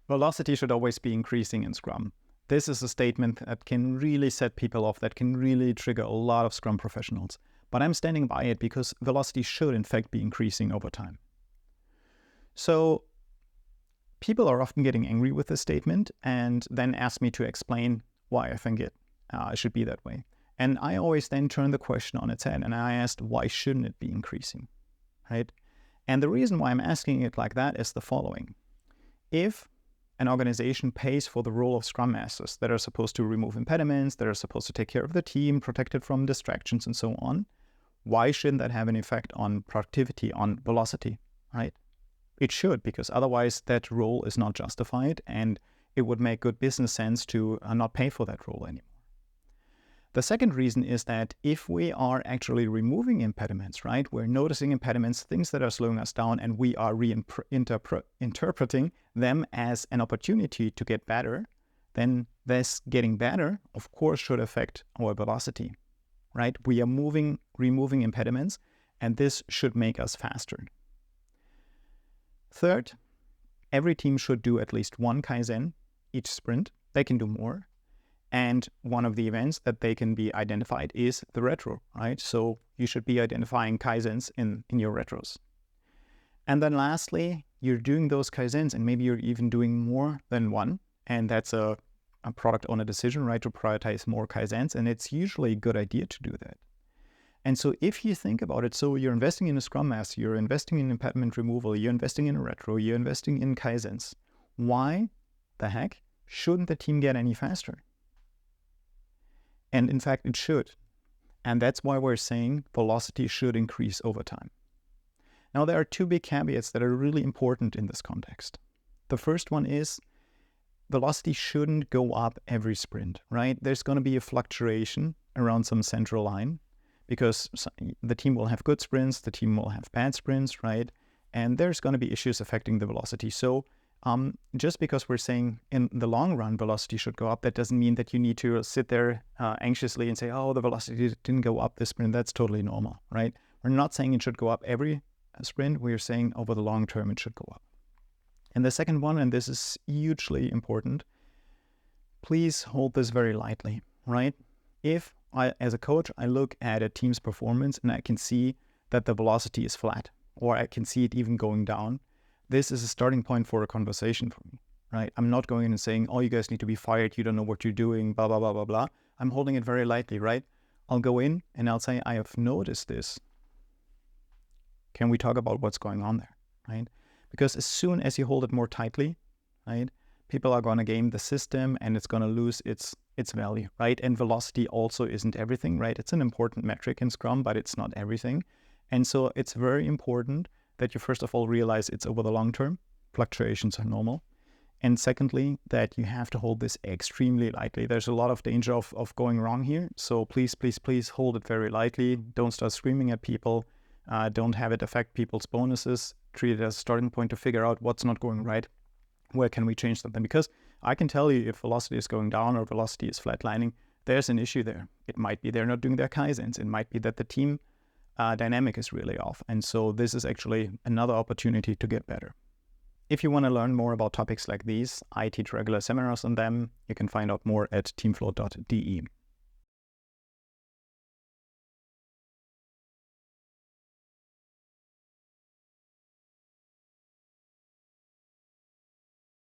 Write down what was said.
Velocity should always be increasing in Scrum. This is a statement that can really set people off, that can really trigger a lot of Scrum professionals. But I'm standing by it because velocity should in fact be increasing over time. So people are often getting angry with this statement and then ask me to explain why I think it should be that way. And I always then turn the question on its head and I asked, why shouldn't it be increasing, right? And the reason why I'm asking it like that is the following. If an organization pays for the role of Scrum Masters that are supposed to remove impediments, that are supposed to take care of the team, protect it from distractions and so on, why shouldn't that have an effect on productivity, on velocity, right? It should, because otherwise that role is not justified and it would make good business sense to not pay for that role anymore. The second reason is that if we are actually removing impediments, right, we're noticing impediments, things that are slowing us down, and we are interpreting them as an opportunity to get better, then this getting better, of course, should affect our velocity, right? We are removing impediments, and this should make us faster. Third, every team should do at least one Kaizen each sprint. They can do more. And one of the events that they can be identified is the retro, right? So you should be identifying Kaizens in your retros. And then lastly, you're doing those Kaizens and maybe you're even doing more than one. And that's a product owner decision, right? To prioritize more Kaizens. And it's usually a good idea to do that. And so if you think about it, so you're investing in a Scrum Master, you're investing in impediment removal, you're investing in a retro, you're investing in Kaizens. Why the heck shouldn't the team get any faster? And in fact, it should. And that's why we're saying velocity should increase over time. Now, there are two big caveats that are really important in this context. The first one is velocity shouldn't go up every sprint, right? There's going to be a fluctuation around some central line because the team will have good sprints, the team will have bad sprints, right? And there's going to be issues affecting the velocity. So just because we're saying in the long run velocity should go up, that doesn't mean that you need to sit there anxiously and say, oh, the velocity didn't go up this sprint. That's totally normal, right? We're not saying it should go up every sprint. We're saying over the long term it should go up. And the second one, and this is hugely important, please hold this very lightly, right? If I, as a coach, I look at a team's performance and I can see that the velocity is flat, or I can see it even going down, this is a starting point for a conversation for me, right? I'm not going in and saying, oh, you guys need to be fired, you don't know what you're doing, blah, blah, blah, blah, blah. I'm holding it very lightly, right? I'll go in and I'll say, I have noticed this. Can we talk about what's going on there, right? Because as soon as you hold it more tightly, right, people are going to game the system and it's going to lose its value, right? And velocity also isn't everything, right? It's an important metric in Scrum, but it's not everything. And so it's very important that you first of all realize it's over the long term. Fluctuations are normal. And secondly, that you have to hold this extremely lightly. There's a lot of danger of going wrong here. So please, please, please hold it very lightly. Don't start screaming at people. Don't have it affect people's bonuses. Treat it as a starting point to figure out what's not going right. Where can we change something? Because I can tell you if velocity is going down or velocity is flatlining, there's an issue there. It might be they're not doing their Kaizens. It might be that the team dynamic is really off. And so this is actually another opportunity to get better. If you want to learn more about topics like these, I teach regular seminars on them. You can find out more at teamflow.de.